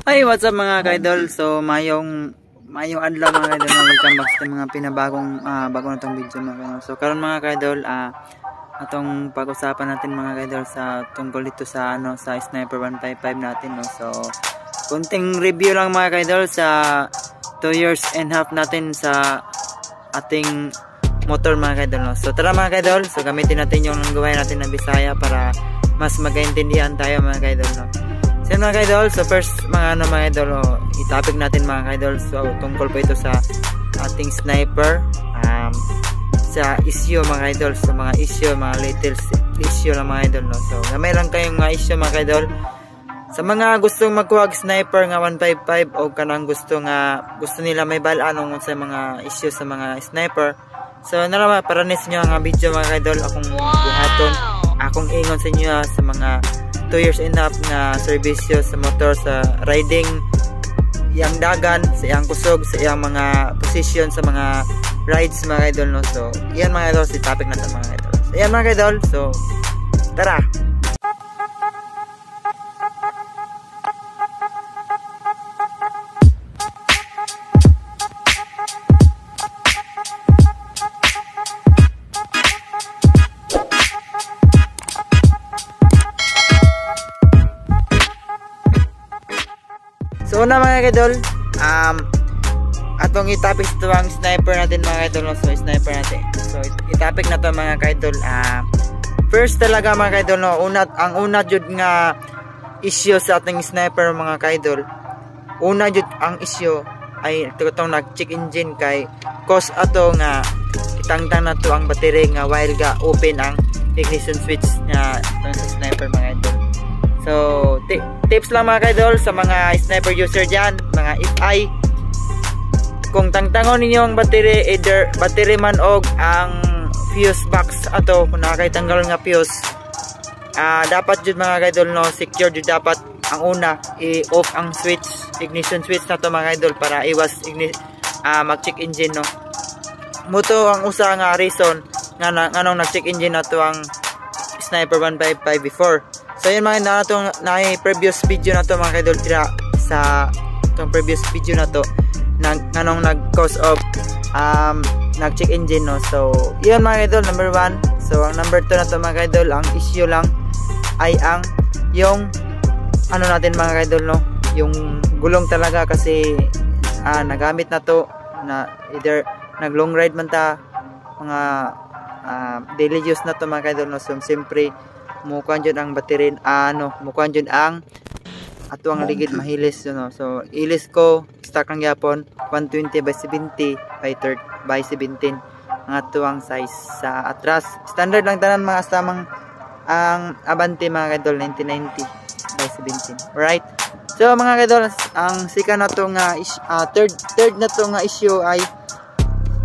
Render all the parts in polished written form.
Ay, what's up mga kaidol? So, mayong adlaw mga kaidol, welcome back sa mga pinabagong bago na tong video mga kaidol. So, karon mga kaidol, atong pag-usapan natin mga kaidol sa tungkol dito sa sa Sniper 155 natin, no. So, kunting review lang mga kaidol sa 2 years and half natin sa ating motor mga kaidol, no. So, tara mga kaidol, so gamitin natin yung gawain natin na Bisaya para mas magaintindihan tayo mga kaidol, no. So mga kaidol, so first mga kaidol, i-topic natin mga kaidol. So tungkol po ito sa ating sniper, sa issue mga kaidol. So mga issue, mga little issue lang mga kaidol, no. So gamay lang kayong mga issue mga kaidol. Sa mga gustong magkuha sniper nga 155 o kanang gusto nila may balaan sa mga issue sa mga sniper. So nara para nis nyo ang video mga kaidol, akong buhaton, akong ingon sa inyo sa mga 2 years and a half na serbisyo sa motor, sa riding yang dagan, sa iyang kusog, sa iyang mga position sa mga rides mga kaidol, no. So yan mga kaidol, si topic natin mga kaidol. So yan mga kaidol, so tara. So una mga kaidol, atong itapik ito ang sniper natin mga kaidol, no? So sniper natin, so itapik na to mga kaidol. First talaga mga kaidol, no, ang una jud nga issue sa ating sniper mga kaidol, una jud ang issue ay itong nag-check engine kay cause ato nga itangtang na to ang battery nga while ga open ang ignition switch nga itong sa sniper mga kaidol. So tips lang mga kaidol sa mga sniper user dyan, mga FI, kung tangtangon ninyo ang battery, either battery man og ang fuse box ato kung nakakaitanggal nga fuse, dapat jud mga kaidol, no, secure jud dapat ang una i-off ang switch, ignition switch na to mga kaidol para iwas mag-check engine, no. Muto ang usa nga reason nga nganong nag-check engine na to ang Sniper 155 before. So yun mga na previous video na to mga kaidol, tira sa itong previous video na to nganong nag-cause of nag-check engine, no. So yun mga kaidol, number 1. So ang number 2 na to mga kaidol, ang issue lang ay yung natin mga kaidol, no, yung gulong talaga, kasi nagamit na to na either nag long ride man ta, mga daily use na to mga kaidol, no. So siyempre mukuan dyan ang battery, mukuan dyan ang atuang ligid mahilis, no. So ilis ko stock ang yapon 120 by 70 by 17 ang atuang size. Sa atras standard lang tanan mga asamang ang Abante mga kaidol 1990 by 17. Alright, so mga kaidol, ang sika na to nga third na to nga issue ay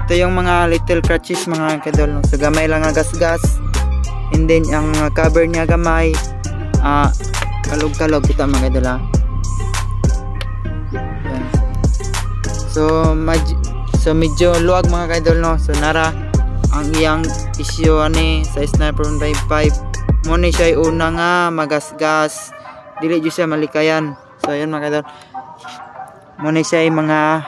ito yung mga little crutches mga kaidol, no. So gamay lang nga gas, and then ang cover niya gamay, kalog-kalog kita mga kaidol, yan. So medyo luwag mga kaidol, no. So nara ang iyang issue sa Sniper 155 mo ni siya una nga magasgas, dili jud siya malikayan. So yun mga kaidol, mo ni siya mga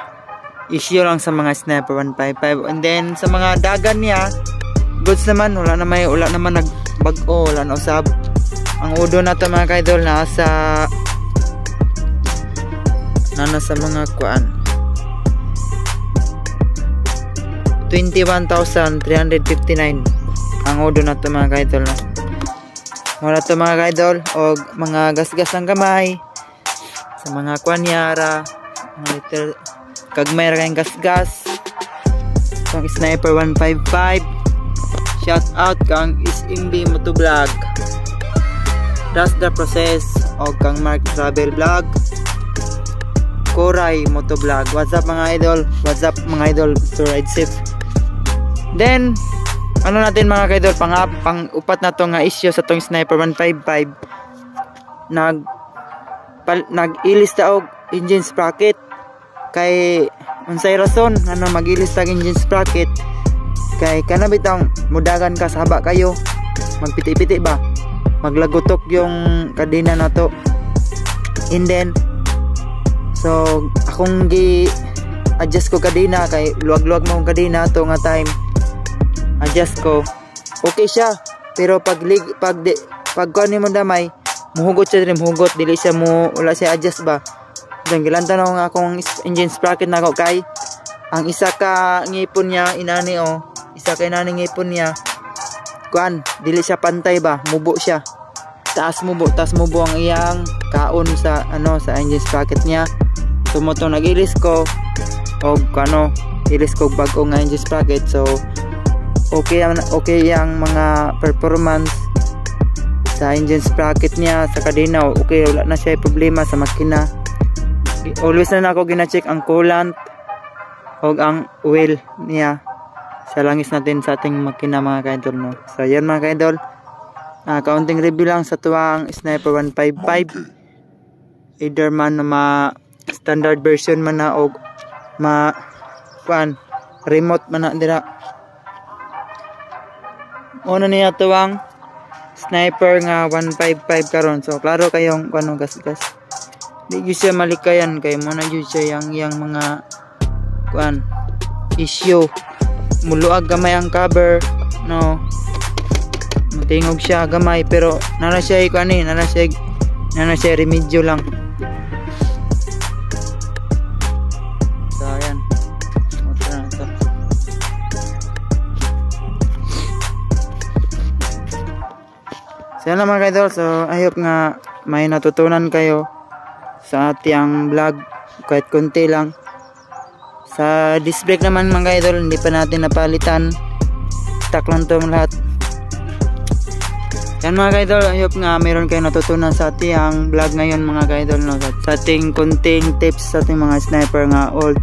issue lang sa mga Sniper 155. And then sa mga dagan niya goods naman, wala naman nagbag-o, wala na usab. Ang udo na to mga kaidol nasa mga kuan 21,359 ang udo na to mga kaidol, no. Wala to mga kaidol og mga gasgas ng kamay sa mga kuanyara, mga little kagmay ra kayong gasgas. Kang Sniper 155, shout out kang Isimbi Motovlog, That's the Process, o kang Mark Travel Vlog, Koray Motovlog. What's up mga idol? What's up mga idol? So ride safe. Then natin mga kaidol, pang-upat na to nga issue sa tong Sniper 155, nag-ilis ta og engine sprocket. Kay unsay rason mag-ilis tag engine sprocket, kay kana bitang mudagan ka sa haba kayo, magpiti-piti ba, maglagutok yung kadena na to, and then So akong adjust ko kadina kay luwag-luwag mo kadina to nga time. Adjust ko. Okay siya. Pero pag kuan mo damay, muhugot siya din, muhugot dili siya mo wala siya adjust ba. Then gilanta na nga akong engine sprocket na ako kay ang isa ka ngipon niya inani isa ka inani ngipon niya kuan dili siya pantay ba, mubo siya. Taas mubo ang iyang kaon sa sa engine sprocket niya. So mo to nagilis ko og ilis ko bago nga engine sprocket. So okay yang mga performance sa engine sprocket niya sa kadena. Okay, wala na siya problema sa makina. Always na ako gina-check ang coolant o ang oil niya sa langis natin sa ating makina mga ka-idol, no? So yan mga ka-idol, kaunting review lang sa tuwang Sniper 155, either man na standard version man na o remote man na dira. Una niya tuwang Sniper nga 155 karon. So klaro kayong gas-gas. Di gyud siya malikayan kay mo na gyud siya yang mga issue. Muluag gamay ang cover, no. Matingog siya gamay pero nana siya nana siya remedyo lang. So ayan. So yan lang mga ka-idol. So I hope nga may natutunan kayo sa ating vlog kahit konti lang. Sa disc brake naman mga ka-idol, hindi pa natin napalitan, stock lang to lahat. Yan mga ka-idol, I hope nga mayroon kayo natutunan sa ating vlog ngayon mga ka-idol, no? Sa ating konting tips sa ating mga sniper nga old,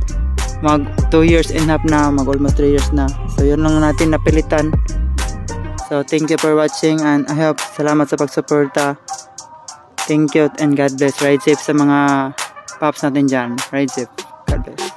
mag 2 years and a half na, mag almost 3 years na. So yun lang natin napilitan. So thank you for watching and I hope salamat sa pagsuporta. Thank you and God bless. Ride safe sa mga pops natin dyan. Ride safe. God bless.